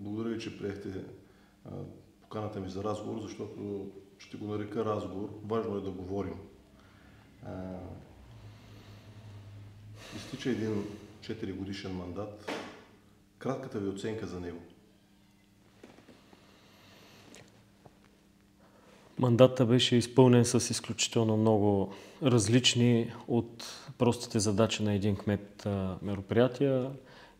Благодаря ви, че приехте поканата ми за разговор, защото ще го нарека разговор. Важно е да говорим. Изтича един 4 годишен мандат. Кратката ви оценка за него. Мандата беше изпълнен с изключително много различни от простите задачи на един кмет мероприятия.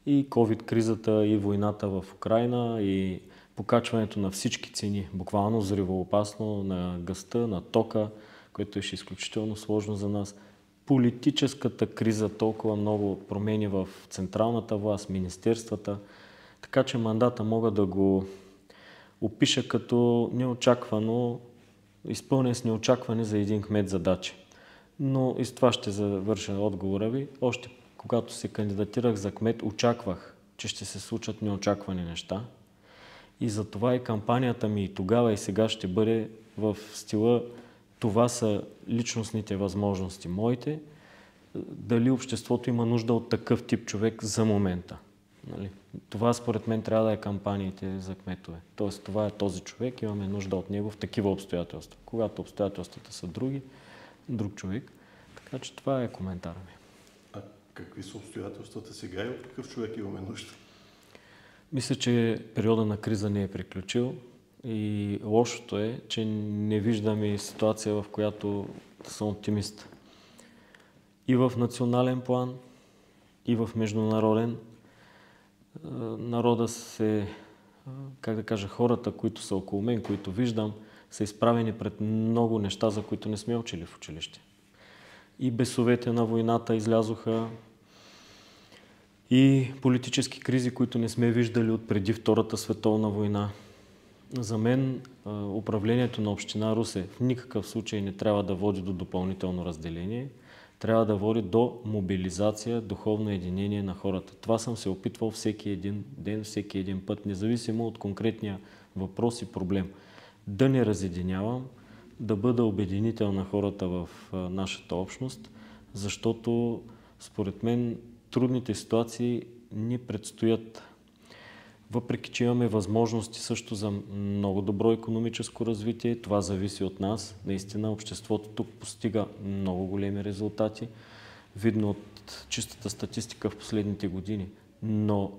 И COVID-кризата, и войната в Украйна, и покачването на всички цени, буквално взривоопасно, на газта, на тока, което беше изключително сложно за нас. Политическата криза, толкова много промени в централната власт, министерствата. Така че мандата мога да го опиша като неочаквано, изпълнен с неочаквани за един кмет задачи. Но и с това ще завърша отговора ви. Още когато се кандидатирах за кмет, очаквах, че ще се случат неочаквани неща. И затова и кампанията ми и тогава и сега ще бъде в стила това са личностните възможности моите. Дали обществото има нужда от такъв тип човек за момента. Нали? Това според мен трябва да е кампаниите за кметове. Тоест това е този човек, имаме нужда от него в такива обстоятелства. Когато обстоятелствата са друг човек. Така че това е коментара ми. А какви са обстоятелствата сега и от какъв човек имаме нужда? Мисля, че периода на криза не е приключил и лошото е, че не виждам и ситуация, в която съм оптимист. И в национален план, и в международен. Народа се, хората, които са около мен, които виждам, са изправени пред много неща, за които не сме учили в училище. И бесовете на войната излязоха, и политически кризи, които не сме виждали от преди Втората световна война. За мен управлението на община Русе в никакъв случай не трябва да води до допълнително разделение, трябва да води до мобилизация, духовно единение на хората. Това съм се опитвал всеки един ден, всеки един път, независимо от конкретния въпрос и проблем. Да не разединявам, да бъда обединител на хората в нашата общност, защото според мен трудните ситуации ни предстоят. Въпреки че имаме възможности също за много добро икономическо развитие, това зависи от нас. Наистина обществото тук постига много големи резултати, видно от чистата статистика в последните години. Но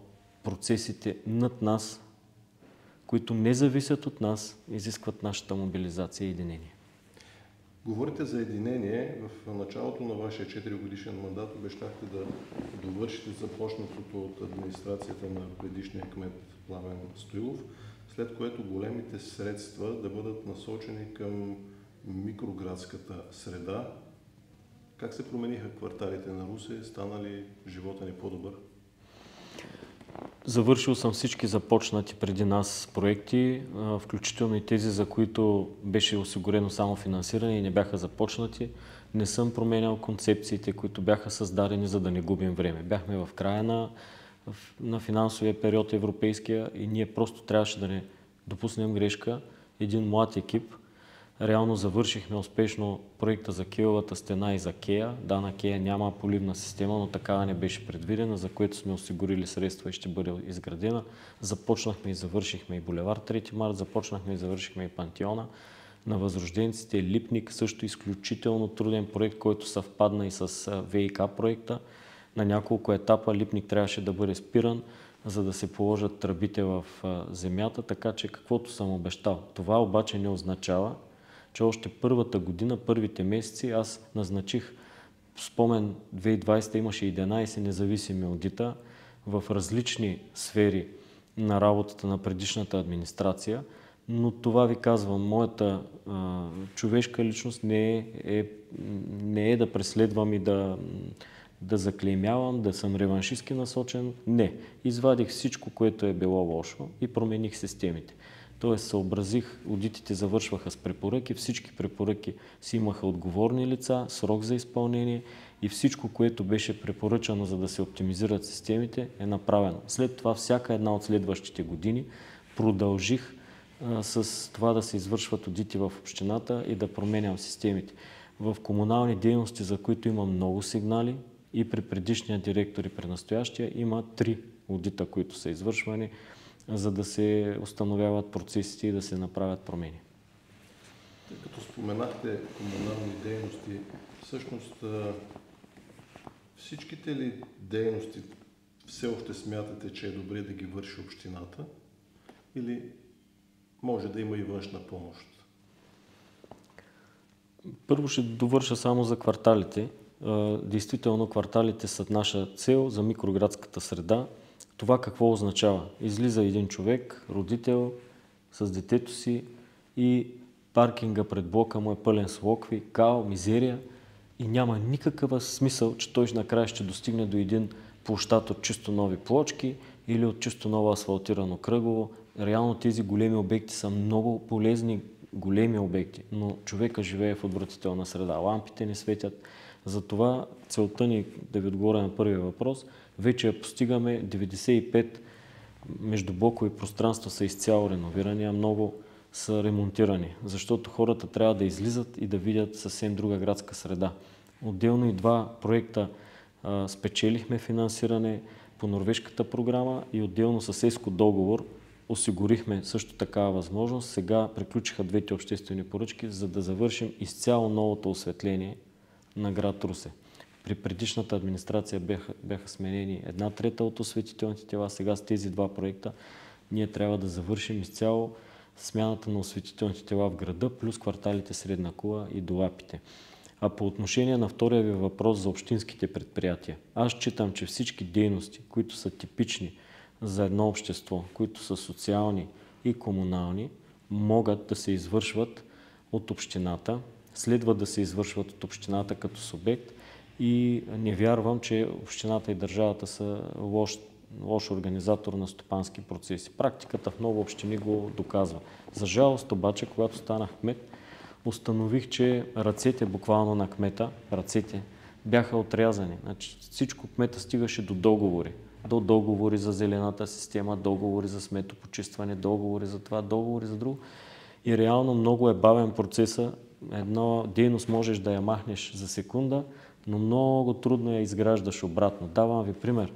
процесите над нас, които не зависят от нас, изискват нашата мобилизация и единение. Говорите за единение. В началото на вашия 4-годишен мандат обещахте да довършите започнатото от администрацията на предишния кмет Пламен Стоилов, след което големите средства да бъдат насочени към микроградската среда. Как се промениха кварталите на Русе? Стана ли живота ни по-добър? Завършил съм всички започнати преди нас проекти, включително и тези, за които беше осигурено само финансиране и не бяха започнати. Не съм променял концепциите, които бяха създадени, за да не губим време. Бяхме в края на финансовия период европейския и ние просто трябваше да не допуснем грешка. Един млад екип. Реално завършихме успешно проекта за Киевата стена и за Кея. Да, на Кея няма поливна система, но такава не беше предвидена, за което сме осигурили средства и ще бъде изградена. Започнахме и завършихме и булевар 3 март, започнахме и завършихме и пантеона на възрожденците. Липник също изключително труден проект, който съвпадна и с ВИК проекта. На няколко етапа Липник трябваше да бъде спиран, за да се положат тръбите в земята, така че каквото съм обещал. Това обаче не означава, че още първата година, първите месеци аз назначих, спомен 2020 имаше 11 независими одита в различни сфери на работата на предишната администрация, но това ви казвам, моята човешка личност не е да преследвам и да заклеймявам, да съм реваншистки насочен. Не. Извадих всичко, което е било лошо и промених системите. Тоест съобразих, одитите завършваха с препоръки, всички препоръки си имаха отговорни лица, срок за изпълнение и всичко, което беше препоръчано, за да се оптимизират системите, е направено. След това всяка една от следващите години продължих с това да се извършват одити в общината и да променям системите. В комунални дейности, за които има много сигнали, и при предишния директор и при настоящия има 3 одита, които са извършвани. за да се установяват процесите и да се направят промени. Тъй като споменахте комунални дейности, всъщност всичките ли дейности все още смятате, че е добре да ги върши общината или може да има и външна помощ? Първо ще довърша само за кварталите. Действително кварталите са наша цел за микроградската среда. Това какво означава? Излиза един човек, родител, с детето си и паркинга пред блока му е пълен с локви, кал, мизерия и няма никакъв смисъл, че той накрая ще достигне до един площад от чисто нови плочки или от чисто ново асфалтирано кръгово. Реално тези големи обекти са много полезни, големи обекти, но човека живее в отвратителна среда. Лампите не светят. Затова целта ни, да ви отговоря на първия въпрос, вече я постигаме. 95 междублокови пространства са изцяло реновирани, а много са ремонтирани, защото хората трябва да излизат и да видят съвсем друга градска среда. Отделно и два проекта спечелихме финансиране по норвежката програма и отделно с ЕСКО договор осигурихме също такава възможност. Сега приключиха двете обществени поръчки, за да завършим изцяло новото осветление на град Русе. При предишната администрация бяха сменени 1/3 от осветителните тела. Сега с тези два проекта ние трябва да завършим изцяло смяната на осветителните тела в града, плюс кварталите Средна Кула и Долапите. А по отношение на втория ви въпрос за общинските предприятия, аз считам, че всички дейности, които са типични за едно общество, които са социални и комунални, могат да се извършват от общината, следва да се извършват от общината като субект и не вярвам, че общината и държавата са лош организатор на стопански процеси. Практиката в много общини го доказва. За жалост обаче, когато станах кмет, установих, че ръцете буквално на кмета, ръцете бяха отрязани. Значи, всичко кмета стигаше до договори. До договори за зелената система, договори за сметопочистване, договори за това, договори за друго. И реално много е бавен процеса. Една дейност можеш да я махнеш за секунда, но много трудно я изграждаш обратно. Давам ви пример.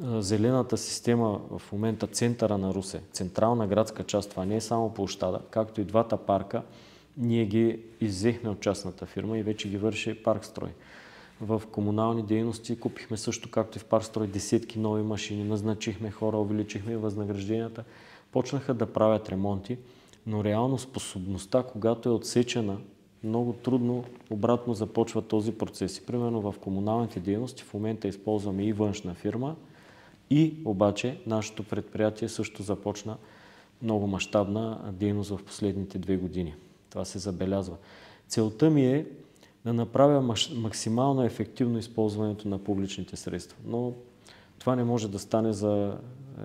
Зелената система в момента, центъра на Русе, централна градска част, това не е само площада, както и двата парка, ние ги иззехме от частната фирма и вече ги върши Паркстрой. В комунални дейности купихме също, както и в Паркстрой, десетки нови машини, назначихме хора, увеличихме възнагражденията, почнаха да правят ремонти, но реално способността, когато е отсечена, много трудно обратно започва този процес. Примерно в комуналните дейности в момента използваме и външна фирма, и обаче нашето предприятие също започна много мащабна дейност в последните 2 години. Това се забелязва. Целта ми е да направя максимално ефективно използването на публичните средства, но това не може да стане за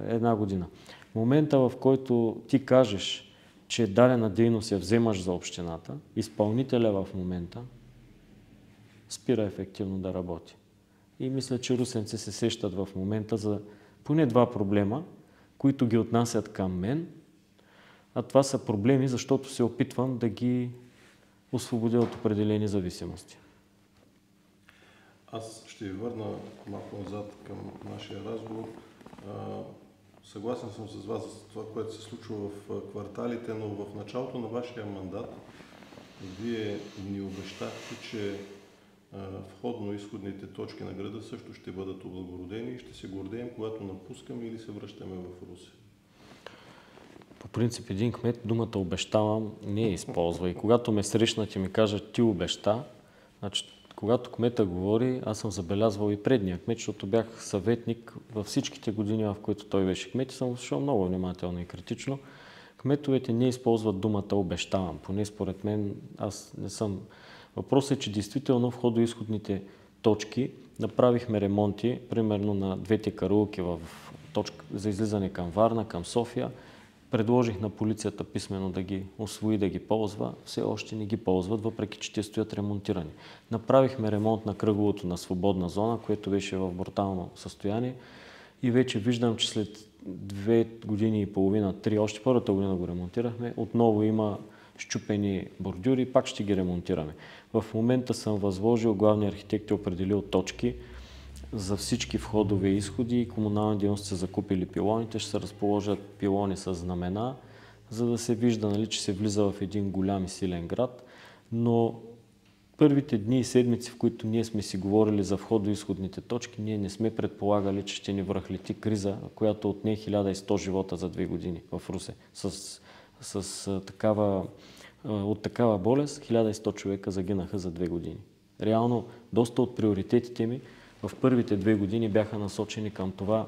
1 година. В момента, в който ти кажеш, че дадена дейност я вземаш за общината, изпълнителя в момента спира ефективно да работи. И мисля, че русенци се сещат в момента за поне 2 проблема, които ги отнасят към мен, а това са проблеми, защото се опитвам да ги освободя от определени зависимости. Аз ще ви върна малко назад към нашия разговор. Съгласен съм с вас за това, което се случва в кварталите, но в началото на вашия мандат вие ни обещахте, че входно-изходните точки на града също ще бъдат облагородени и ще се гордеем, когато напускаме или се връщаме в Русе. По принцип, един кмет думата обещавам не я използва. И когато ме срещнат и ми кажат ти обеща, значи, когато кмета говори, аз съм забелязвал и предния кмет, защото бях съветник във всичките години, в които той беше кмет и съм слушал много внимателно и критично. Кметовете не използват думата обещавам. Поне според мен аз не съм. Въпросът е, че действително в входо-изходните точки направихме ремонти, примерно на двете караулки в точка за излизане към Варна, към София. Предложих на полицията писмено да ги усвои, да ги ползва. Все още не ги ползват, въпреки че те стоят ремонтирани. Направихме ремонт на кръговото на свободна зона, което беше в брутално състояние. И вече виждам, че след 2 години и половина, 3, още първата година го ремонтирахме, отново има счупени бордюри, пак ще ги ремонтираме. В момента съм възложил, главният архитект е определил точки за всички входове и изходи и комунални дейности са закупили пилоните, ще се разположат пилони с знамена, за да се вижда, нали, че се влиза в един голям и силен град. Но първите дни и седмици, в които ние сме си говорили за входо-изходните точки, ние не сме предполагали, че ще ни връхлети криза, която отне 1100 живота за 2 години в Русе. От такава болест 1100 човека загинаха за 2 години. Реално, доста от приоритетите ми в първите 2 години бяха насочени към това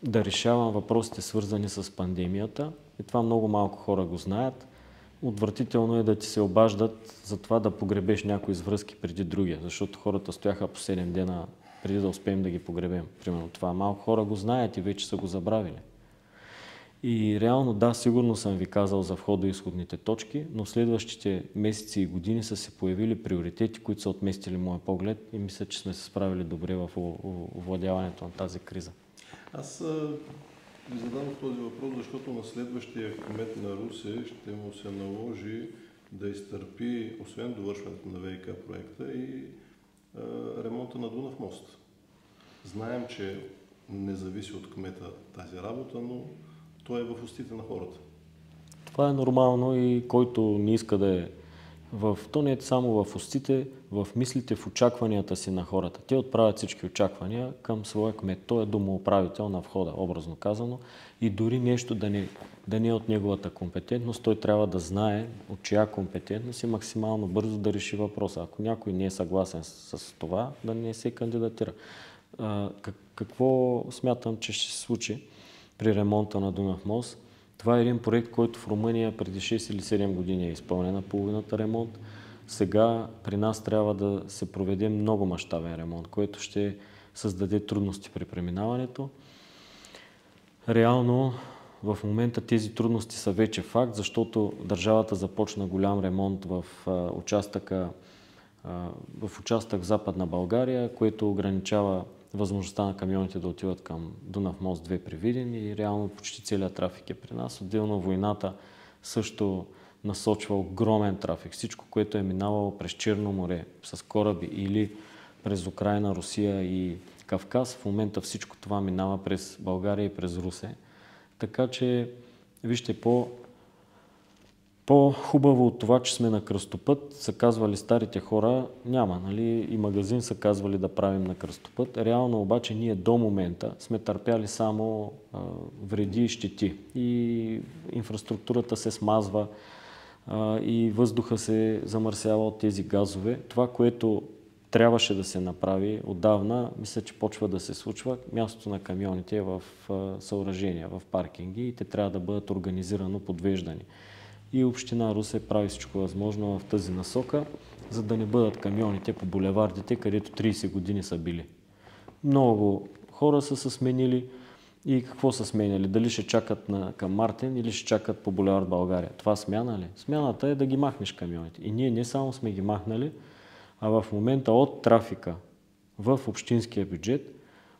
да решавам въпросите, свързани с пандемията. И това много малко хора го знаят. Отвратително е да ти се обаждат за това да погребеш някои връзки преди другия, защото хората стояха по 7 дена преди да успеем да ги погребем. Примерно това малко хора го знаят и вече са го забравили. И реално да, сигурно съм ви казал за входо-изходните точки, но следващите месеци и години са се появили приоритети, които са отместили моя поглед и мисля, че сме се справили добре в овладяването на тази криза. Аз ви задавам този въпрос, защото на следващия кмет на Русе ще му се наложи да изтърпи, освен довършването на ВиК проекта, и ремонта на Дунав мост. Знаем, че не зависи от кмета тази работа, но той е в устите на хората. Това е нормално и който не иска да е то не е само в устите, в мислите, в очакванията си на хората. Те отправят всички очаквания към своя кмет. Той е домоуправител на входа, образно казано, и дори нещо да не е от неговата компетентност, той трябва да знае от чия компетентност и максимално бързо да реши въпроса. Ако някой не е съгласен с това, да не се кандидатира. Какво смятам, че ще се случи при ремонта на Дунав мост? Това е един проект, който в Румъния преди 6 или 7 години е изпълнен на половината ремонт. Сега при нас трябва да се проведе много мащабен ремонт, който ще създаде трудности при преминаването. Реално в момента тези трудности са вече факт, защото държавата започна голям ремонт в участък в Западна България, което ограничава възможността на камионите да отиват към Дунав мост 2 при Видин и реално почти целият трафик е при нас. Отделно войната също насочва огромен трафик. Всичко, което е минавало през Черно море с кораби или през Украйна, Русия и Кавказ, в момента всичко това минава през България и през Русе. Така че, вижте, по-хубаво от това, че сме на кръстопът, са казвали старите хора, няма, нали, и магазин са казвали да правим на кръстопът. Реално обаче ние до момента сме търпяли само вреди и щети. И инфраструктурата се смазва, и въздуха се замърсява от тези газове. Това, което трябваше да се направи отдавна, мисля, че почва да се случва. Мястото на камионите е в съоръжения, в паркинги и те трябва да бъдат организирано подвеждани. И община Русе прави всичко възможно в тази насока, за да не бъдат камионите по булевардите, където 30 години са били. Много хора са се сменили и какво са сменяли? Дали ще чакат към Мартин или ще чакат по булевард България? Това смяна ли? Смяната е да ги махнеш камионите. И ние не само сме ги махнали, а в момента от трафика в общинския бюджет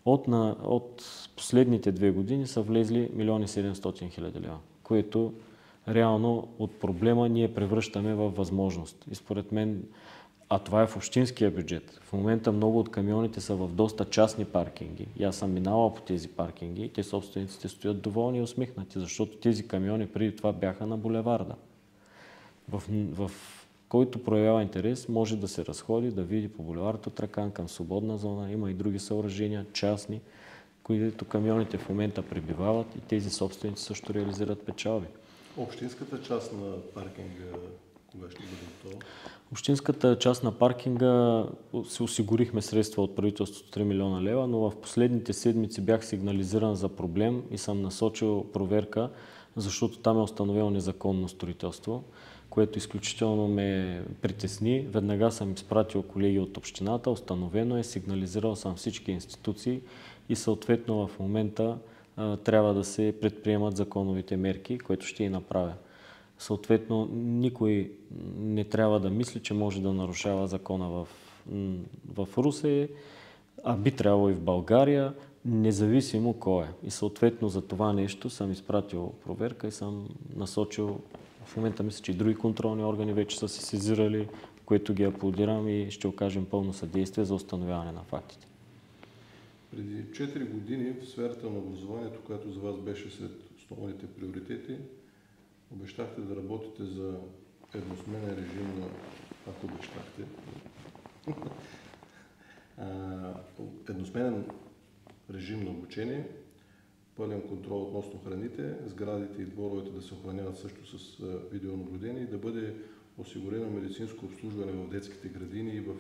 от последните 2 години са влезли 1 700 000 лева, което реално от проблема ние превръщаме в възможност. И според мен, а това е в общинския бюджет. В момента много от камионите са в доста частни паркинги. И аз съм минала по тези паркинги и те собствениците стоят доволни и усмихнати, защото тези камиони преди това бяха на булеварда. В който проявява интерес, може да се разходи, да види по булевард Отракан към свободна зона. Има и други съоръжения, частни, които камионите в момента пребивават и тези собственици също реализират печалби. Общинската част на паркинга кога ще бъде готова? Общинската част на паркинга си осигурихме средства от правителството 3 милиона лева, но в последните седмици бях сигнализиран за проблем и съм насочил проверка, защото там е установено незаконно строителство, което изключително ме притесни. Веднага съм изпратил колеги от общината, установено е, сигнализирал съм всички институции и съответно в момента трябва да се предприемат законовите мерки, което ще и направя. Съответно, никой не трябва да мисли, че може да нарушава закона в Русе, а би трябвало и в България, независимо кой е. И съответно за това нещо съм изпратил проверка и съм насочил, в момента мисля, че и други контролни органи вече са се сезирали, което ги аплодирам и ще окажем пълно съдействие за установяване на фактите. Преди 4 години в сферата на образованието, която за вас беше сред основните приоритети, обещахте да работите за едносменен режим на, ако обещахте, едносменен режим на обучение, пълен контрол относно храните, сградите и дворовете да се охраняват също с видеонаблюдение и да бъде осигурено медицинско обслужване в детските градини и в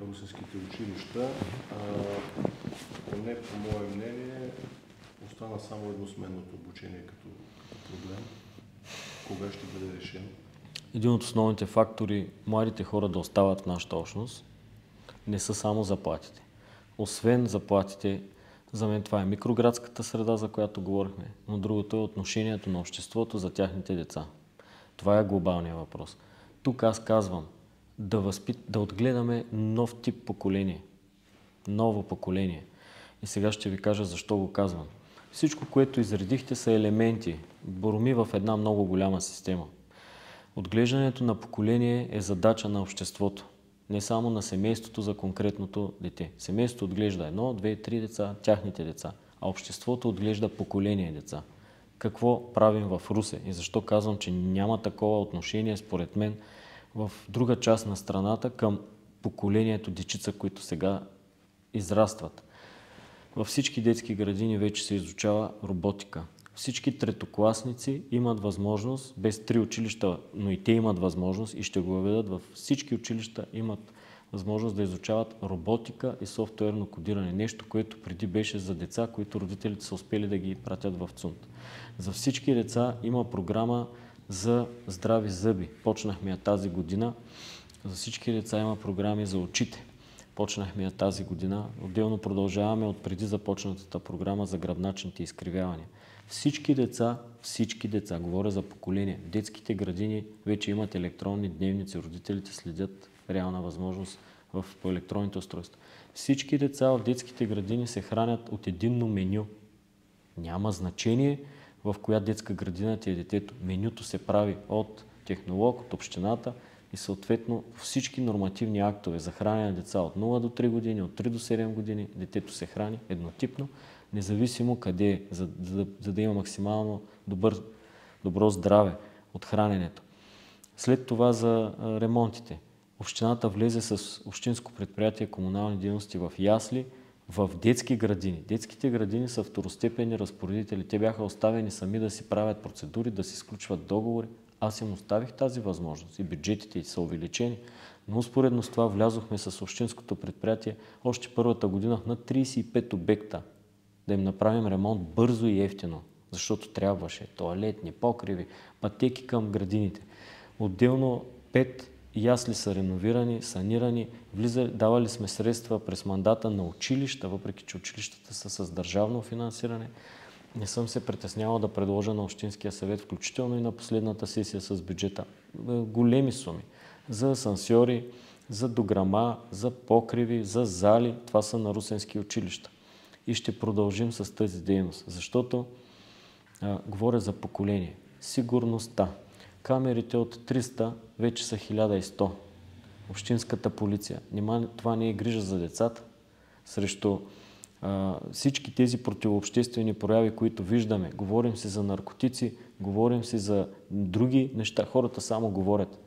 русинските училища. Поне по мое мнение остана само едносменното обучение като проблем. Кога ще бъде решено? Един от основните фактори младите хора да остават в нашата общност не са само заплатите. Освен заплатите, за мен това е микроградската среда, за която говорихме, но другото е отношението на обществото за тяхните деца. Това е глобалният въпрос. Тук аз казвам да отгледаме нов тип поколение. Ново поколение. И сега ще ви кажа защо го казвам. Всичко, което изредихте, са елементи, бороми в една много голяма система. Отглеждането на поколение е задача на обществото. Не само на семейството за конкретното дете. Семейството отглежда 1, 2, 3 деца, тяхните деца, а обществото отглежда поколение деца. Какво правим в Русе и защо казвам, че няма такова отношение, според мен, в друга част на страната към поколението дечица, които сега израстват. Във всички детски градини вече се изучава роботика. Всички третокласници имат възможност, без 3 училища, но и те имат възможност и ще го въведат във всички училища, имат възможност да изучават роботика и софтуерно кодиране. Нещо, което преди беше за деца, които родителите са успели да ги пратят в ЦУНТ. За всички деца има програма за здрави зъби. Почнахме я тази година. За всички деца има програми за очите. Почнахме я тази година. Отделно продължаваме от преди започнатата програма за гръбначните изкривявания. Всички деца, говоря за поколение, детските градини вече имат електронни дневници, родителите следят реална възможност по електронните устройства. Всички деца в детските градини се хранят от единно меню. Няма значение в коя детска градина ти е детето. Менюто се прави от технолог, от общината и съответно всички нормативни актове за хранене на деца от 0 до 3 години, от 3 до 7 години, детето се храни еднотипно, независимо къде е, за да има максимално добро здраве от храненето. След това за ремонтите. Общината влезе с общинско предприятие комунални дейности в ясли, в детски градини. Детските градини са второстепенни разпоредители. Те бяха оставени сами да си правят процедури, да си сключват договори. Аз им оставих тази възможност и бюджетите са увеличени. Но успоредно с това влязохме с общинското предприятие още първата година на 35 обекта. Да им направим ремонт бързо и ефтино, защото трябваше тоалетни, покриви, пътеки към градините. Отделно 5 ясли са реновирани, санирани, давали сме средства през мандата на училища, въпреки че училищата са с държавно финансиране. Не съм се притеснявал да предложа на Общинския съвет, включително и на последната сесия с бюджета, големи суми за асансьори, за дограма, за покриви, за зали. Това са на русенски училища. И ще продължим с тази дейност, защото говоря за поколение. Сигурността. Камерите от 300 вече са 1100. Общинската полиция. Това не е грижа за децата. Срещу всички тези противообществени прояви, които виждаме. Говорим си за наркотици, говорим си за други неща. Хората само говорят.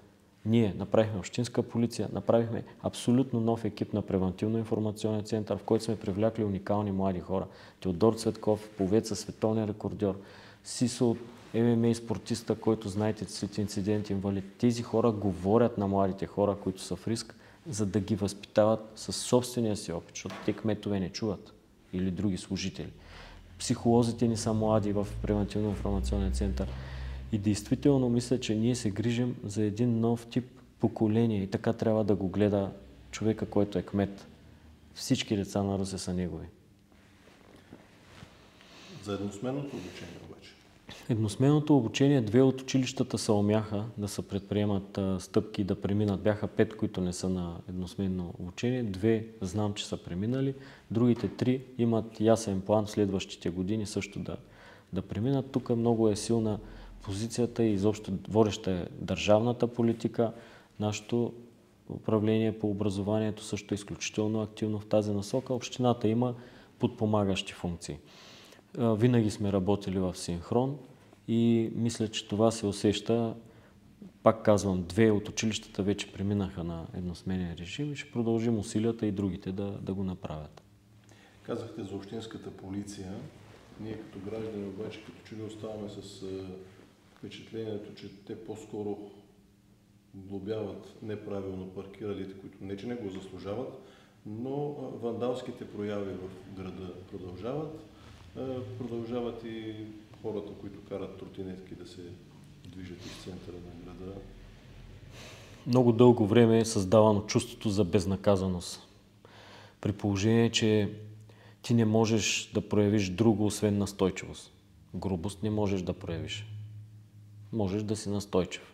Ние направихме общинска полиция, направихме абсолютно нов екип на превентивно-информационен център, в който сме привлякли уникални млади хора. Теодор Цветков, пловеца, световен рекордьор, Сисо, ММА спортиста, който знаете след инцидент инвалид. Тези хора говорят на младите хора, които са в риск, за да ги възпитават със собствения си опит, защото те кметове не чуват или други служители. Психолозите ни са млади в превентивно-информационен център. И действително мисля, че ние се грижим за един нов тип поколение и така трябва да го гледа човека, който е кмет. Всички деца на Русе са негови. За едносменното обучение обаче? Едносменното обучение, 2 от училищата се умяха да се предприемат стъпки и да преминат. Бяха 5, които не са на едносменно обучение. 2 знам, че са преминали. Другите 3 имат ясен план в следващите години също да преминат. Тук много е силна позицията и изобщо водеща е държавната политика. Нашето управление по образованието също е изключително активно в тази насока. Общината има подпомагащи функции. Винаги сме работили в синхрон и мисля, че това се усеща. Пак казвам, 2 от училищата вече преминаха на едносменен режим и ще продължим усилията и другите да го направят. Казахте за общинската полиция. Ние като граждани обаче като че ли оставаме с впечатлението, че те по-скоро глобяват неправилно паркиралите, които не че не го заслужават, но вандалските прояви в града продължават. Продължават и хората, които карат тротинетки да се движат из центъра на града. Много дълго време е създавано чувството за безнаказаност. При положение, че ти не можеш да проявиш друго, освен настойчивост. Грубост не можеш да проявиш. Можеш да си настойчив.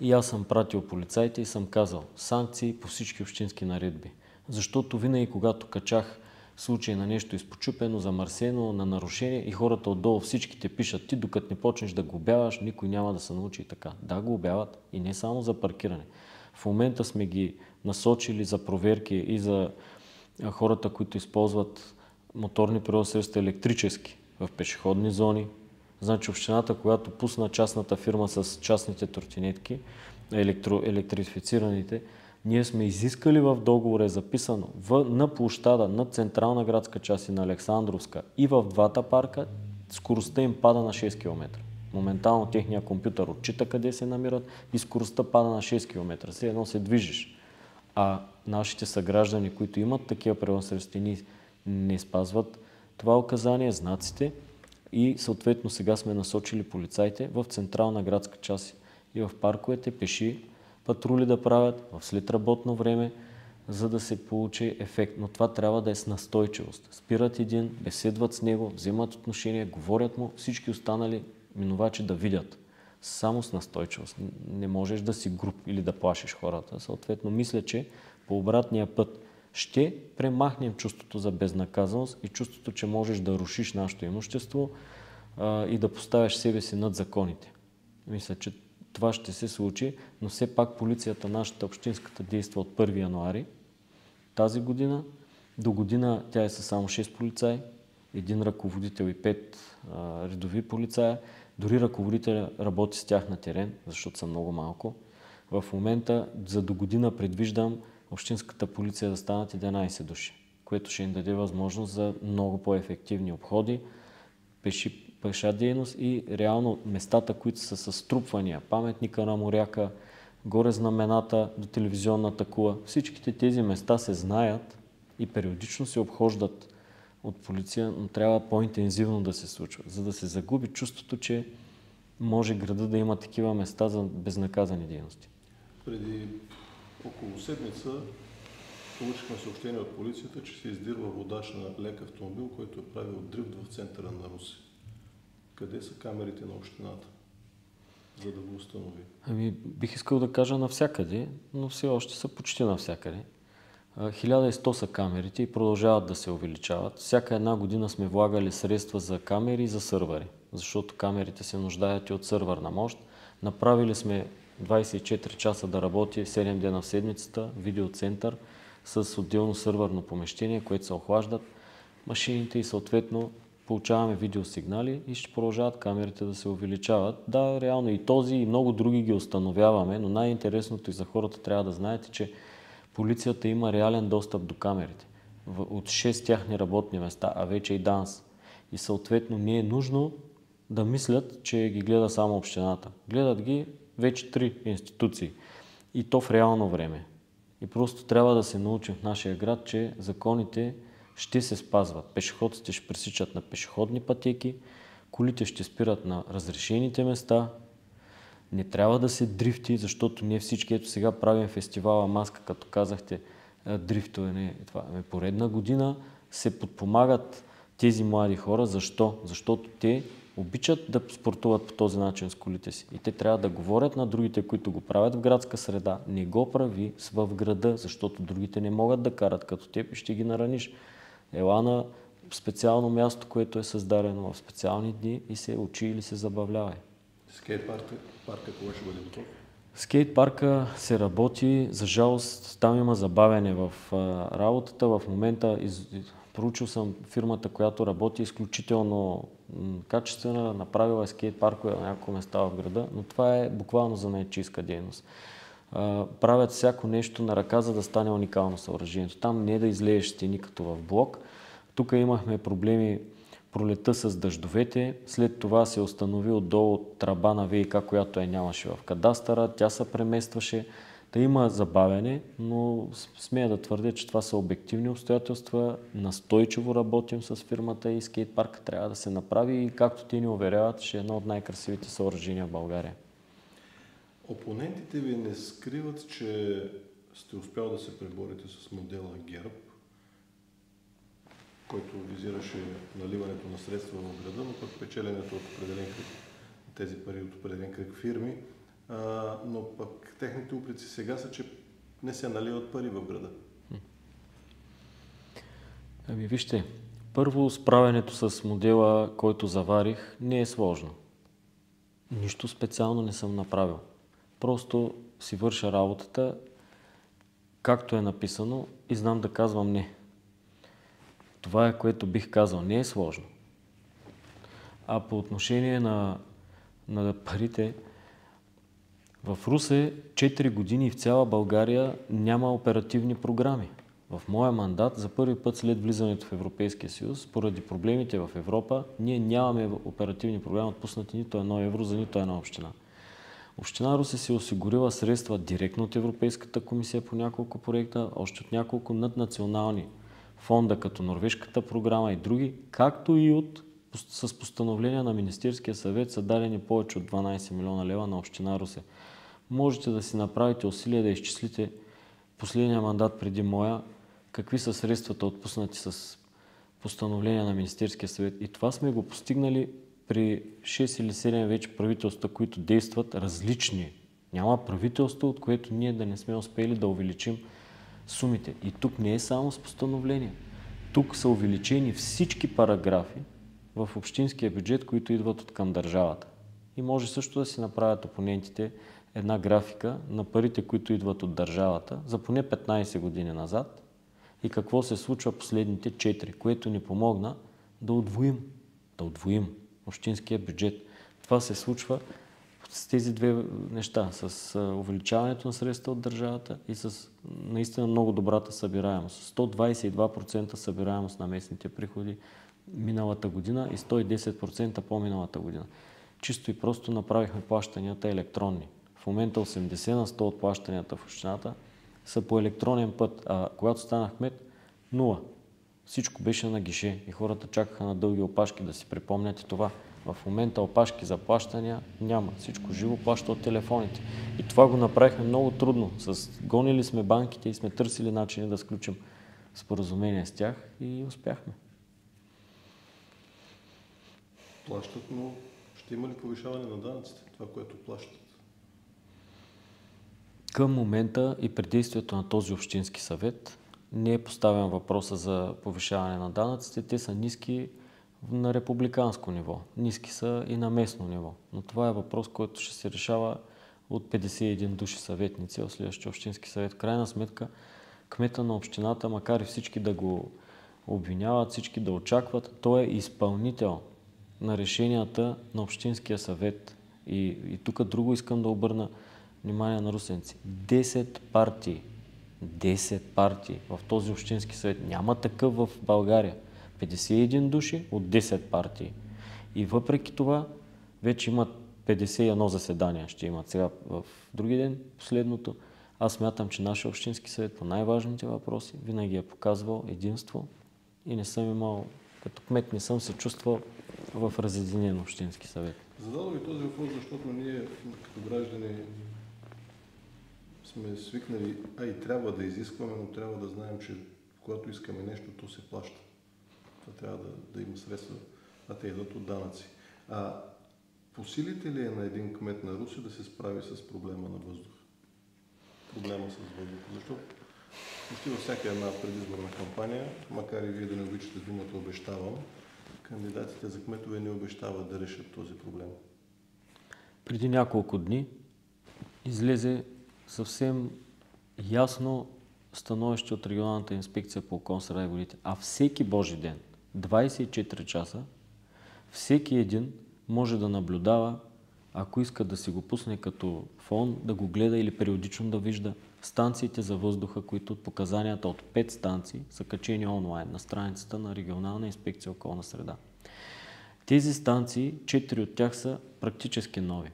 И аз съм пратил полицаите и съм казал санкции по всички общински наредби. Защото винаги, когато качах случай на нещо изпочупено, замърсено, на нарушение и хората отдолу всичките пишат, ти докато не почнеш да глобяваш, никой няма да се научи и така. Да, глобяват и не само за паркиране. В момента сме ги насочили за проверки и за хората, които използват моторни превозни средства електрически в пешеходни зони. Значи общината, когато пусна частната фирма с частните тротинетки, електрифицираните, ние сме изискали в договора, е записано на площада, на Централна градска част и на Александровска и в двата парка, скоростта им пада на 6 км. Моментално техния компютър отчита къде се намират и скоростта пада на 6 км. Все едно се движиш. А нашите съграждани, които имат такива превозни средства, не спазват това указание, знаците и съответно сега сме насочили полицаите в Централна градска част и в парковете пеши патрули да правят в след работно време, за да се получи ефект. Но това трябва да е с настойчивост. Спират един, беседват с него, вземат отношение, говорят му, всички останали минувачи да видят. Само с настойчивост. Не можеш да си груб или да плашиш хората. Съответно, мисля, че по обратния път ще премахнем чувството за безнаказаност и чувството, че можеш да рушиш нашето имущество и да поставяш себе си над законите. Мисля, че това ще се случи, но все пак полицията, нашата общинската, действа от 1 януари тази година. До година тя е със само 6 полицаи, 1 ръководител и 5 редови полицая. Дори ръководителя работи с тях на терен, защото са много малко. В момента за до година предвиждам общинската полиция да станат 11 души, което ще им даде възможност за много по-ефективни обходи, пеша дейност и реално местата, които са с струпвания, паметника на моряка, горе знамената до телевизионната кула. Всичките тези места се знаят и периодично се обхождат от полиция, но трябва по-интензивно да се случва, за да се загуби чувството, че може града да има такива места за безнаказани дейности. Преди около седмица получихме съобщение от полицията, че се издирва водач на лек автомобил, който е правил дрифт в центъра на Русе. Къде са камерите на общината, за да го установи? Бих искал да кажа навсякъде, но все още са почти навсякъде. 1100 са камерите и продължават да се увеличават. Всяка една година сме влагали средства за камери и за сървъри, защото камерите се нуждаят и от сървърна мощ. Направили сме 24 часа да работи 7 дена в седмицата, видеоцентър с отделно сървърно помещение, което се охлаждат машините и съответно получаваме видеосигнали и ще продължават камерите да се увеличават. Да, реално и този и много други ги установяваме, но най-интересното и за хората трябва да знаете, че полицията има реален достъп до камерите от 6 тяхни работни места, а вече и ДАНС. И съответно не е нужно да мислят, че ги гледа само общината. Гледат ги вече 3 институции и то в реално време. И просто трябва да се научим в нашия град, че законите ще се спазват. Пешеходците ще пресичат на пешеходни пътеки, колите ще спират на разрешените места. Не трябва да се дрифти, защото не всички, ето сега правим фестивала Маска, като казахте, дрифтове. Това е поредна година, се подпомагат тези млади хора. Защо? Защото те обичат да спортуват по този начин с колите си. И те трябва да говорят на другите, които го правят в градска среда. Не го прави в града, защото другите не могат да карат като теб и ще ги нараниш. Ела на специално място, което е създадено в специални дни и се учи или се забавлява. Скейт парка кога ще бъде готов? Скейт парка се работи, за жалост там има забавяне в работата. В момента проучил съм фирмата, която работи изключително качествена, направила е скейт паркове на няколко места в града, но това е буквално за занаятчийска дейност. Правят всяко нещо на ръка, за да стане уникално съоръжението. Там не е да излееш стени като в блок. Тук имахме проблеми пролета с дъждовете, след това се установи отдолу тръба на ВиК, която я нямаше в кадастъра, тя се преместваше. Да има забавяне, но смея да твърдя, че това са обективни обстоятелства. Настойчиво работим с фирмата и скейт парк трябва да се направи и както те ни уверяват, ще е едно от най-красивите съоръжения в България. Опонентите ви не скриват, че сте успял да се преборите с модела ГЕРБ, който визираше наливането на средства в града, но пък печеленето от определен кръг, тези пари от определен кръг фирми, но пък техните упреци сега са, че не се наливат пари в града. Ами вижте, първо справянето с модела, който заварих, не е сложно. Нищо специално не съм направил. Просто си върша работата, както е написано и знам да казвам не. Това е, което бих казал. Не е сложно. А по отношение на парите, в Русе 4 години в цяла България няма оперативни програми. В моя мандат за първи път след влизането в Европейския съюз, поради проблемите в Европа, ние нямаме оперативни програми отпуснати нито 1 евро за нито една община. Община Русе се осигурила средства директно от Европейската комисия по няколко проекта, още от няколко наднационални фонда, като Норвежката програма и други, както и с постановления на Министерския съвет са дадени повече от 12 милиона лева на община Русе. Можете да си направите усилия да изчислите последния мандат преди моя, какви са средствата отпуснати с постановления на Министерския съвет. И това сме го постигнали при 6 или 7 вече правителства, които действат различни. Няма правителство, от което ние да не сме успели да увеличим сумите. И тук не е само с постановления. Тук са увеличени всички параграфи в общинския бюджет, които идват от към държавата. И може също да си направят опонентите една графика на парите, които идват от държавата за поне 15 години назад и какво се случва последните 4, което ни помогна да удвоим общинския бюджет. Това се случва с тези две неща, с увеличаването на средства от държавата и с наистина много добрата събираемост. 122% събираемост на местните приходи миналата година и 110% по-миналата година. Чисто и просто направихме плащанията електронни. В момента 80 на 100 от плащанията в общината са по електронен път, а когато станах кмет, 0. Всичко беше на гише и хората чакаха на дълги опашки да си припомнят и това. В момента опашки за плащания няма. Всичко живо плаща от телефоните. И това го направихме много трудно. Гонили сме банките и сме търсили начини да сключим споразумение с тях и успяхме. Плащат, но ще има ли повишаване на данъците? Това, което плащат? Към момента и при действието на този общински съвет не е поставен въпроса за повишаване на данъците. Те са ниски на републиканско ниво. Ниски са и на местно ниво. Но това е въпрос, който ще се решава от 51 души съветници в следващия общински съвет. В крайна сметка, кмета на общината, макар и всички да го обвиняват, всички да очакват, той е изпълнител на решенията на общинския съвет. И тук друго искам да обърна внимание на русенци. 10 партии в този общински съвет. Няма такъв в България. 51 души от 10 партии. И въпреки това, вече имат 51 заседания. Ще имат сега в други ден, последното. Аз смятам, че нашия общински съвет по най-важните въпроси винаги е показвал единство и не съм имал, като кмет не съм се чувствал в разединен общински съвет. Зададох ви този въпрос, защото ние като граждани сме свикнали, и трябва да изискваме, но трябва да знаем, че когато искаме нещо, то се плаща. Това трябва да има средства, а те идват от данъци. По силите ли е на един кмет на Русе да се справи с проблема на въздуха? Проблема с въздуха. Защото почти във всяка една предизборна кампания, макар и вие да не обичате думата обещавам, кандидатите за кметове не обещават да решат този проблем. Преди няколко дни излезе съвсем ясно становище от Регионалната инспекция по околна среда и водите. А всеки Божи ден, 24 часа, всеки един може да наблюдава, ако иска да си го пусне като фон, да го гледа или периодично да вижда станциите за въздуха, които от показанията от 5 станции са качени онлайн на страницата на Регионална инспекция околна среда. Тези станции, 4 от тях са практически нови,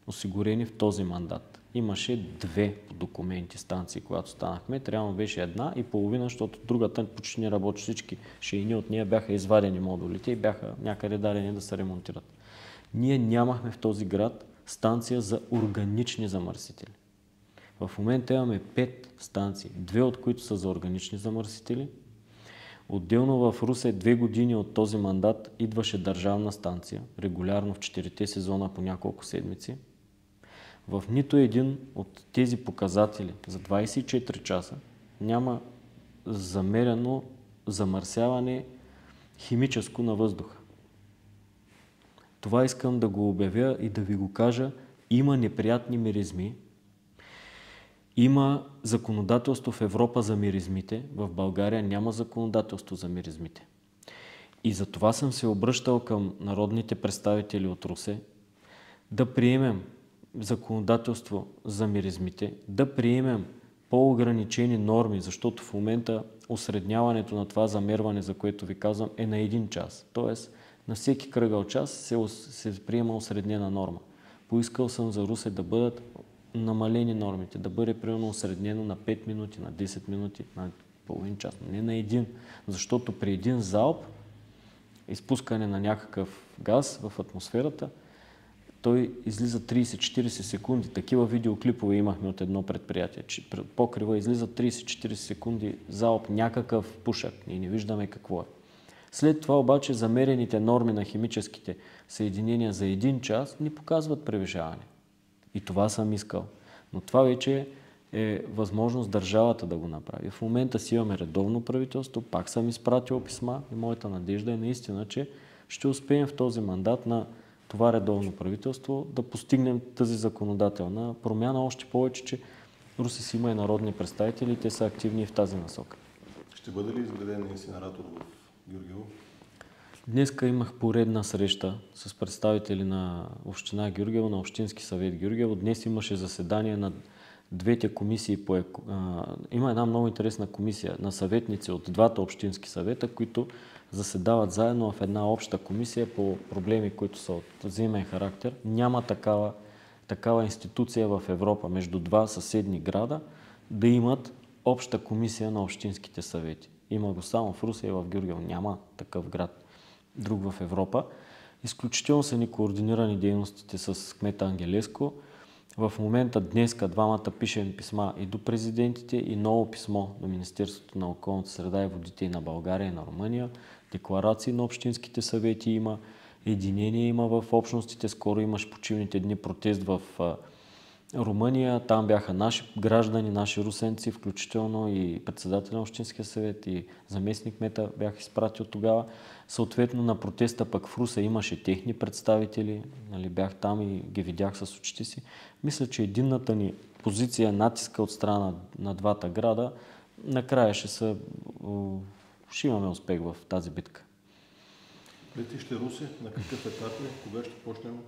осигурени в този мандат. Имаше 2 по документи станции, когато станахме. Реално беше 1,5, защото другата почти не работи. Всички шейни от нея бяха извадени модулите и бяха някъде дадени да се ремонтират. Ние нямахме в този град станция за органични замърсители. В момента имаме 5 станции, 2 от които са за органични замърсители. Отделно в Русе 2 години от този мандат идваше държавна станция, регулярно в 4-те сезона по няколко седмици. В нито един от тези показатели за 24 часа няма замерено замърсяване химическо на въздуха. Това искам да го обявя и да ви го кажа. Има неприятни миризми. Има законодателство в Европа за миризмите. В България няма законодателство за миризмите. И за това съм се обръщал към народните представители от Русе да приемем законодателство за миризмите, да приемем по-ограничени норми, защото в момента осредняването на това замерване, за което ви казвам, е на 1 час. Тоест, на всеки кръгъл час се приема осреднена норма. Поискал съм за Русе да бъдат намалени нормите, да бъде примерно осреднено на 5 минути, на 10 минути, на половин час, не на 1. Защото при един залп, изпускане на някакъв газ в атмосферата, той излиза 30-40 секунди. Такива видеоклипове имахме от едно предприятие. Покрива излиза 30-40 секунди залп, някакъв пушак. Ние не виждаме какво е. След това обаче замерените норми на химическите съединения за 1 час ни показват превишаване. И това съм искал. Но това вече е възможност държавата да го направи. В момента си имаме редовно правителство, пак съм изпратил писма и моята надежда е наистина, че ще успеем в този мандат на това редовно правителство да постигнем тази законодателна промяна, още повече, че Русе си има и народни представители и те са активни в тази насока. Ще бъде ли изграден инсинератор в Гюргево? Днеска имах поредна среща с представители на Община Гюргево, на Общински съвет Гюргево. Днес имаше заседание на двете комисии. Има една много интересна комисия на съветници от двата общински съвета, които заседават заедно в една обща комисия по проблеми, които са от взаимен характер. Няма такава институция в Европа между два съседни града да имат обща комисия на общинските съвети. Има го само в Русе и в Гюргево. Няма такъв град друг в Европа. Изключително са ни координирани дейностите с кмета Ангелеско. В момента днеска двамата пишем писма и до президентите, и ново писмо до Министерството на околната среда и водите и на България и на Румъния. Декларации на общинските съвети има, единение има в общностите. Скоро имаш почивните дни протест в Румъния. Там бяха наши граждани, наши русенци, включително и председател на Общинския съвет и заместник кмета бях изпратил тогава. Съответно на протеста пък в Русе имаше техни представители, бях там и ги видях с очите си. Мисля, че единната ни позиция, натиска от страна на двата града, накрая ще имаме успех в тази битка. Летище Русе, на какъв етап е? Кога ще почнем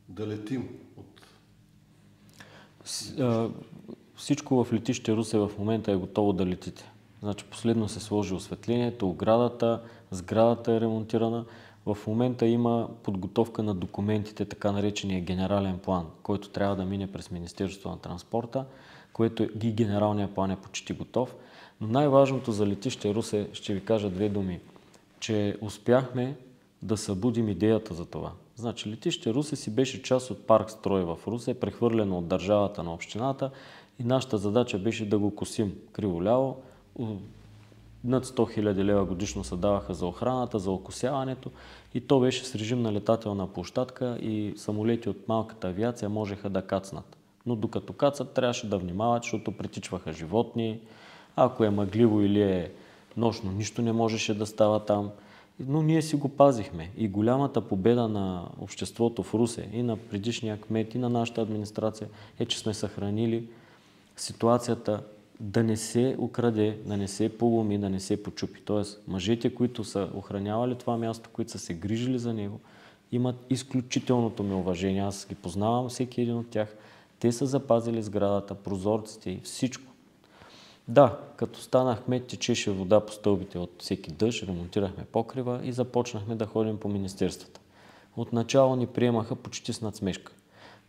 да летим от... Всичко в летище Русе в момента е готово да летите. Значи последно се сложи осветлението, оградата, сградата е ремонтирана. В момента има подготовка на документите, така наречения генерален план, който трябва да мине през Министерството на транспорта, което генералният план е почти готов. Но най-важното за летище Русе, ще ви кажа 2 думи, че успяхме да събудим идеята за това. Значи летище Русе си беше част от парк строй в Русе, прехвърлено от държавата на общината и нашата задача беше да го косим криво-ляво. Над 100 000 лева годишно се даваха за охраната, за окосяването и то беше с режим на летателна площадка и самолети от малката авиация можеха да кацнат. Но докато кацат, трябваше да внимават, защото притичваха животни. Ако е мъгливо или е нощно, нищо не можеше да става там. но ние си го пазихме. И голямата победа на обществото в Русе и на предишния кмет и на нашата администрация е, че сме съхранили ситуацията да не се украде, да не се поломи, да не се почупи. Тоест, мъжете, които са охранявали това място, които са се грижили за него, имат изключителното ми уважение. Аз ги познавам всеки един от тях. Те са запазили сградата, прозорците и всичко. Да, като станах кмет, течеше вода по стълбите от всеки дъжд, ремонтирахме покрива и започнахме да ходим по министерствата. Отначало ни приемаха почти с надсмешка.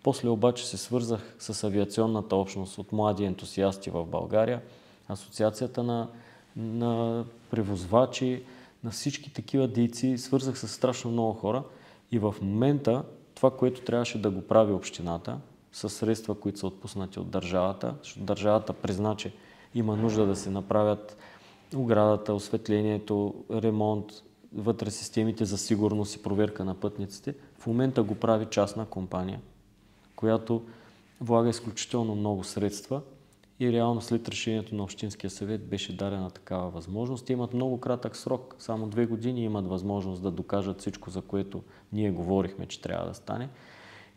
После обаче се свързах с авиационната общност от млади ентусиасти в България, асоциацията на превозвачи, на всички такива дейци, свързах с страшно много хора и в момента това, което трябваше да го прави общината, с средства, които са отпуснати от държавата, защото държавата призна, че има нужда да се направят оградата, осветлението, ремонт, вътре системите за сигурност и проверка на пътниците. В момента го прави частна компания, която влага изключително много средства и реално след решението на Общинския съвет беше дадена такава възможност. Те имат много кратък срок, само 2 години имат възможност да докажат всичко, за което ние говорихме, че трябва да стане.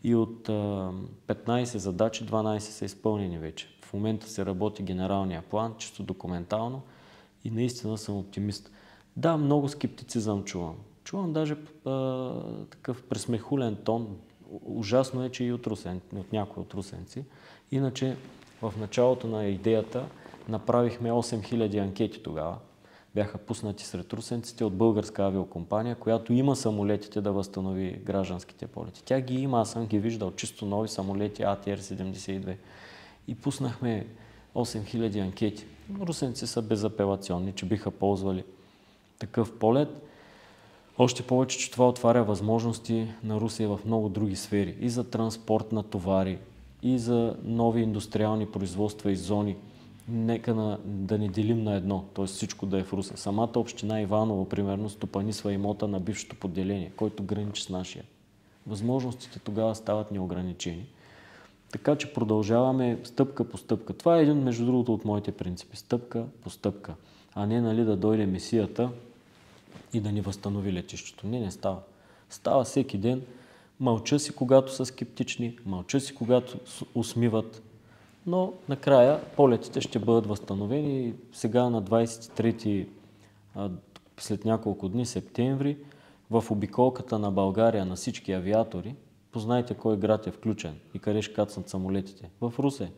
И от 15 задачи, 12 са изпълнени вече. В момента се работи генералния план, чисто документално и наистина съм оптимист. Да, много скептицизъм чувам. Чувам даже такъв пресмехулен тон. Ужасно е, че и от някои от русенци. Иначе в началото на идеята направихме 8000 анкети тогава. Бяха пуснати сред русенците от българска авиокомпания, която има самолетите да възстанови гражданските полети. Тя ги има, аз съм ги виждал, чисто нови самолети ATR-72. И пуснахме 8000 анкети. Русенци са безапелационни, че биха ползвали такъв полет. Още повече, че това отваря възможности на Русия в много други сфери. И за транспорт на товари, и за нови индустриални производства и зони. Нека да не делим на едно, т.е. всичко да е в Русе. Самата община Иваново, примерно, стопанисва имота на бившето поделение, който граничи с нашия. Възможностите тогава стават неограничени. Така че продължаваме стъпка по стъпка. Това е един, между другото, от моите принципи. Стъпка по стъпка. А не да дойде Месията и да ни възстанови летището. Не става. Става всеки ден. Мълча си, когато са скептични, мълча си, когато усмиват. Но накрая полетите ще бъдат възстановени. Сега на 23 след няколко дни, септември, в обиколката на България на всички авиатори, познайте кой град е включен и къде ще кацнат самолетите. В Русе.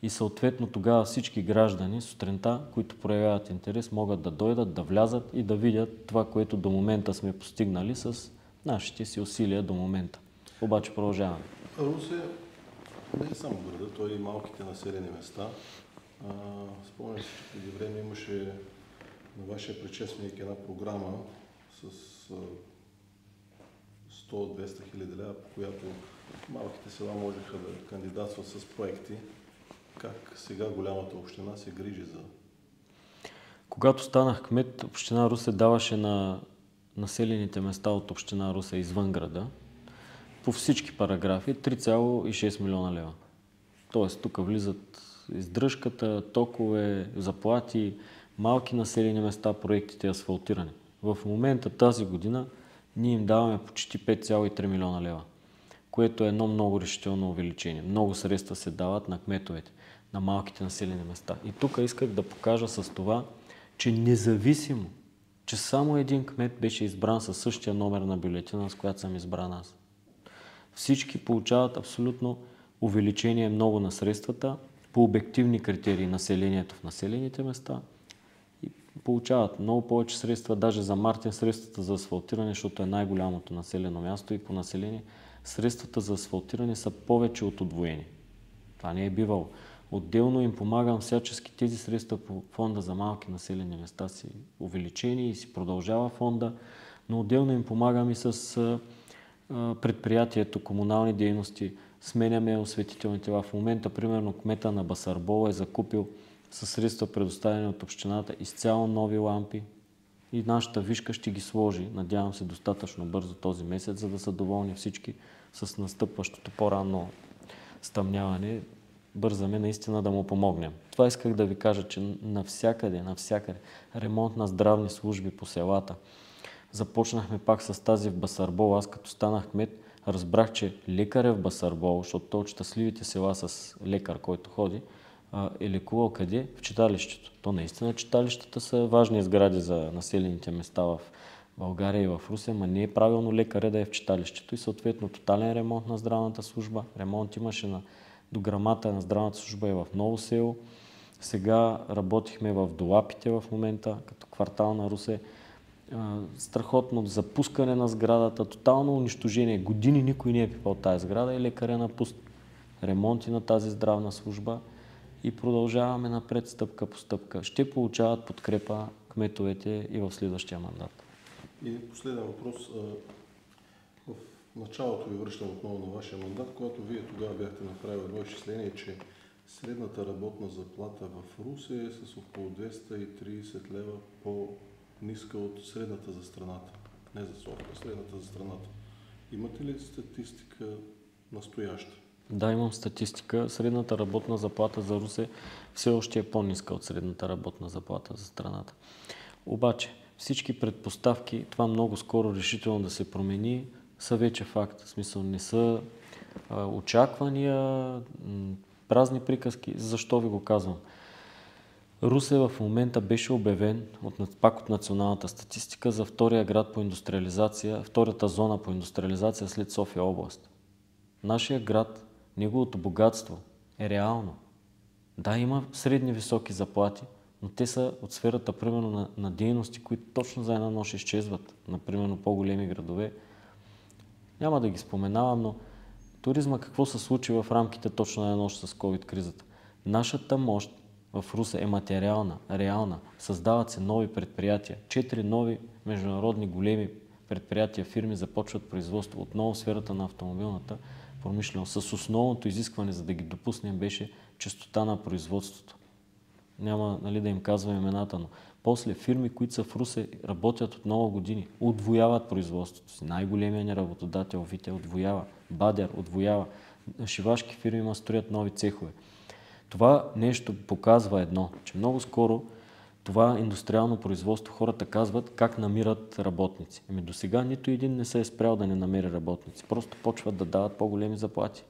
И съответно тогава всички граждани сутринта, които проявяват интерес, могат да дойдат, да влязат и да видят това, което до момента сме постигнали с нашите си усилия до момента. Обаче продължаваме. Русе не е само града, той и малките населени места. Спомням си, че преди време имаше на вашия предшественик една програма с 100-200 хиляди лева, по която малките села можеха да кандидатстват с проекти. Как сега голямата община се грижи за... Когато станах кмет, община Русе даваше на населените места от община Русе извън града по всички параграфи 3,6 милиона лева. Тоест тук влизат издръжката, токове, заплати, малки населени места, проектите асфалтиране. В момента тази година ние им даваме почти 5,3 милиона лева, което е едно много решително увеличение. Много средства се дават на кметовете, на малките населени места. И тук исках да покажа с това, че независимо, че само един кмет беше избран със същия номер на бюлетина, с която съм избран аз. Всички получават абсолютно увеличение много на средствата по обективни критерии населението в населените места и получават много повече средства, даже за Мартин средствата за асфалтиране, защото е най-голямото населено място и по население, средствата за асфалтиране са повече от удвоени. Това не е бивало. Отделно им помагам всячески, тези средства по фонда за малки населени места си увеличени и си продължава фонда, но отделно им помагам и с предприятието, комунални дейности, сменяме осветителните. В момента, примерно, кмета на Басарбола е закупил със средства предоставени от общината изцяло нови лампи и нашата вишка ще ги сложи, надявам се достатъчно бързо този месец, за да са доволни всички с настъпващото по-ранно стъмняване. Бързаме наистина да му помогнем. Това исках да ви кажа, че навсякъде, ремонт на здравни служби по селата, Започнахме пак с тази в Басарбол. Аз като станах кмет, разбрах, че лекаря в Басарбол, защото той от щастливите села с лекар, който ходи, е лекувал къде? В читалището. То наистина читалищата са важни сгради за населените места в България и в Русия, но не е правилно лекаря да е в читалището и съответно тотален ремонт на здравната служба. Ремонт имаше дограмата на здравната служба и в Ново село. Сега работихме в Долапите в момента, като квартал на Русе. Страхотно запускане на сградата, тотално унищожение. Години никой не е пипал тази сграда и лекаря напусна. Ремонти на тази здравна служба и продължаваме напред стъпка по стъпка. Ще получават подкрепа кметовете и в следващия мандат. И последен въпрос. В началото ви връщам отново на вашия мандат, когато вие тогава бяхте направили едно изчисление, че средната работна заплата в Русе е с около 230 лева по-ниска от средната за страната. Не за София, средната за страната. Имате ли статистика настояща? Да, имам статистика. Средната работна заплата за Русе все още е по-ниска от средната работна заплата за страната. Обаче всички предпоставки, това много скоро решително да се промени, са вече факт. В смисъл не са очаквания, празни приказки. Защо ви го казвам? Русе в момента беше обявен пак от националната статистика за втория град по индустриализация, втората зона по индустриализация след София област. Нашия град, неговото богатство е реално. Да, има средни високи заплати, но те са от сферата, примерно, на дейности, които точно за една нощ изчезват. Например, по-големи градове. Няма да ги споменавам, но туризма какво се случи в рамките точно на една нощ с COVID-кризата? Нашата мощ в Русе е материална, реална. Създават се нови предприятия. 4 нови международни големи предприятия, фирми започват производство отново в сферата на автомобилната промишленост. С основното изискване, за да ги допуснем, беше чистота на производството. Няма да им казвам имената, но после фирми, които са в Русе, работят от много години, удвояват производството си. Най-големият ни работодател Вите удвоява, Бадер удвоява, шивашки фирми строят нови цехове. Това нещо показва едно, че много скоро това индустриално производство хората казват как намират работници. До сега нито един не се е спрял да не намери работници. Просто почват да дават по-големи заплати.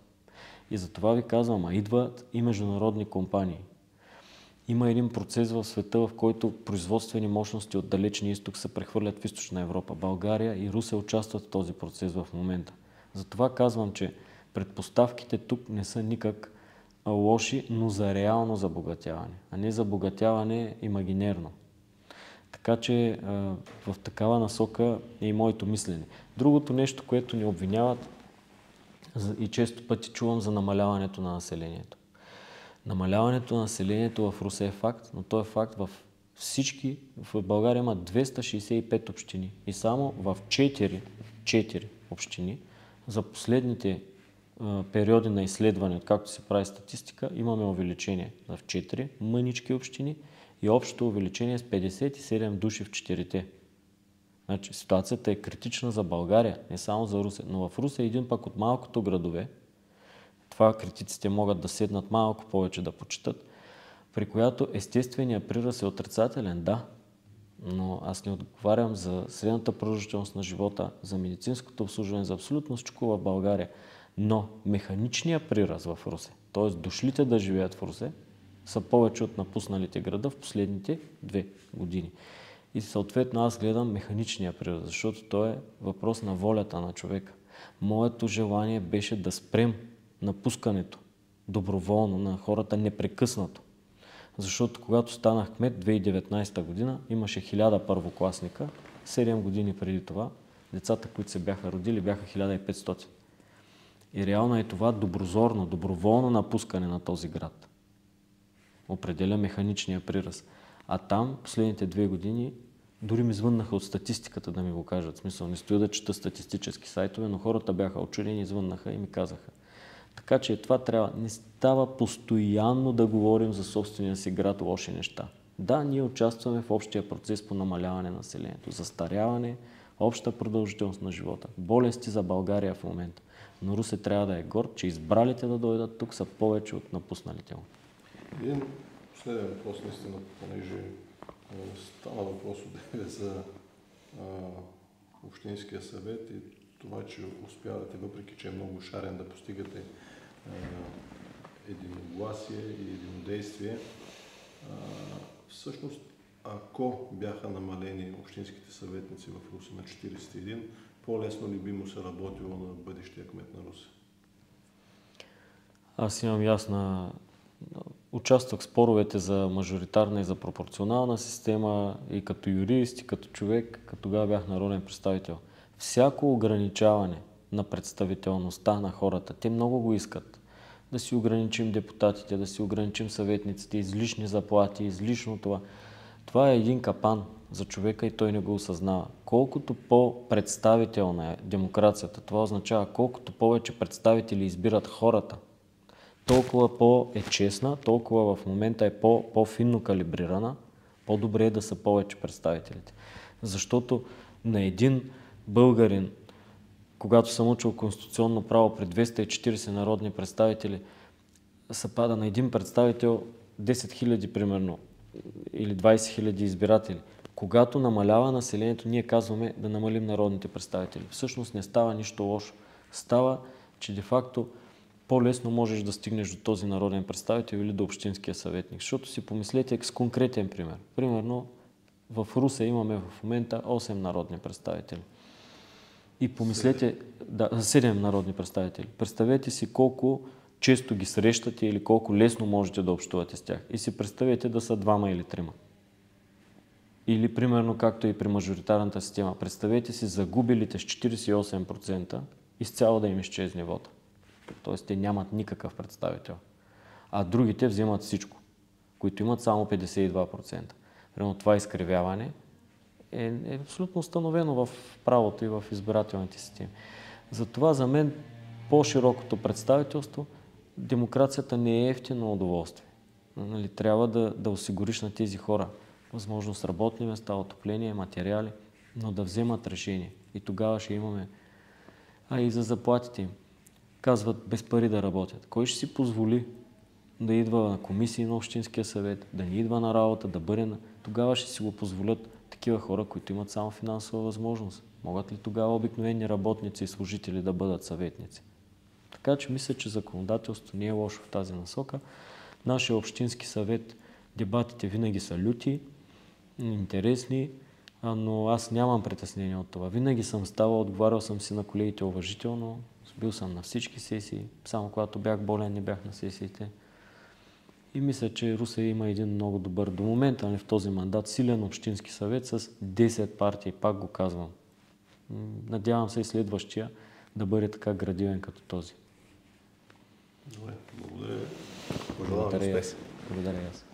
И затова ви казвам, идват и международни компании. Има един процес в света, в който производствени мощности от далечния изток се прехвърлят в източна Европа. България и Русе участват в този процес в момента. Затова казвам, че предпоставките тук не са никак лоши, но за реално забогатяване, а не забогатяване имагинерно. Така че в такава насока е и моето мислене. Другото нещо, което ни обвиняват и често пъти чувам за намаляването на населението. Намаляването на населението в Русе е факт, но то е факт в всички. В България има 265 общини и само в 4 общини за последните периоди на изследване, както се прави статистика, имаме увеличение в 4 мънички общини и общото увеличение с 57 души в 4-те. Значи, ситуацията е критична за България, не само за Русе, но в Русе един пък от малкото градове, това критиците могат да седнат малко повече да почитат, при която естественият прираст е отрицателен, да, но аз не отговарям за средната продължителност на живота, за медицинското обслужване, за абсолютно всичко в България. Но механичният прираст в Русе, т.е. дошлите да живеят в Русе, са повече от напусналите града в последните 2 години. И съответно аз гледам механичния прираст, защото то е въпрос на волята на човека. Моето желание беше да спрем напускането доброволно на хората непрекъснато. Защото когато станах кмет 2019 година, имаше 1000 първокласника, 7 години преди това децата, които се бяха родили, бяха 1500. И реално е това доброволно напускане на този град. Определя механичния прираст. А там, последните 2 години, дори ми звъннаха от статистиката да ми го кажат. В смисъл, не стоя да чета статистически сайтове, но хората бяха очудени, звъннаха и ми казаха. Така че това трябва. Не става постоянно да говорим за собствения си град лоши неща. Да, ние участваме в общия процес по намаляване на населението, застаряване, обща продължителност на живота, болести за България в момента. Но Русе трябва да е горд, че избралите да дойдат тук са повече от напусналите му. Един последен въпрос, наистина, понеже стана въпрос за Общинския съвет и това, че успявате, въпреки че е много шарен, да постигате единогласие и единодействие. Всъщност, ако бяха намалени общинските съветници в Русе на 41, по-лесно ли би му се работило на бъдещия кмет на Русе? Аз имам ясна... Участвах в споровете за мажоритарна и за пропорционална система и като юрист, и като човек, като тогава бях народен представител. Всяко ограничаване на представителността на хората, те много го искат. Да си ограничим депутатите, да си ограничим съветниците, излишни заплати, излишно това. Това е един капан за човека и той не го осъзнава. Колкото по-представителна е демокрацията, това означава колкото повече представители избират хората, толкова по-е честна, толкова в момента е по-финно калибрирана, по-добре е да са повече представителите. Защото на един българин, когато съм учил конституционно право при 240 народни представители, се пада на един представител 10 000 примерно или 20 000 избиратели. Когато намалява населението, ние казваме да намалим народните представители. Всъщност не става нищо лошо. Става, че де-факто по-лесно можеш да стигнеш до този народен представител или до общинския съветник. Защото си помислете с конкретен пример. Примерно в Русе имаме в момента 8 народни представители. И помислете, 7 народни представители. Представете си колко често ги срещате или колко лесно можете да общувате с тях. И си представете да са 2 или 3. Или примерно както и при мажоритарната система. Представете си загубилите с 48% изцяло да им изчезне вода. Тоест те нямат никакъв представител. А другите вземат всичко, които имат само 52%. Примерно това изкривяване е абсолютно установено в правото и в избирателните системи. Затова за мен по-широкото представителство, демокрацията не е ефтино удоволствие. Нали, трябва да осигуриш на тези хора възможност работни места, отопление, материали, но да вземат решение. И тогава ще имаме... и за заплатите им. Казват без пари да работят. Кой ще си позволи да идва на комисии на Общинския съвет, да не идва на работа, да бъде на... Тогава ще си го позволят такива хора, които имат само финансова възможност. Могат ли тогава обикновени работници и служители да бъдат съветници? Така че мисля, че законодателството не е лошо в тази насока. Нашия Общински съвет, дебатите винаги са люти, интересни, но аз нямам притеснение от това. Винаги съм ставал, отговарял съм си на колегите уважително, бил съм на всички сесии, само когато бях болен не бях на сесиите. И мисля, че Русе има един много добър до момента, в този мандат, силен Общински съвет с 10 партии, пак го казвам. Надявам се и следващия да бъде така градивен като този. Добре, благодаря ви. Благодаря аз.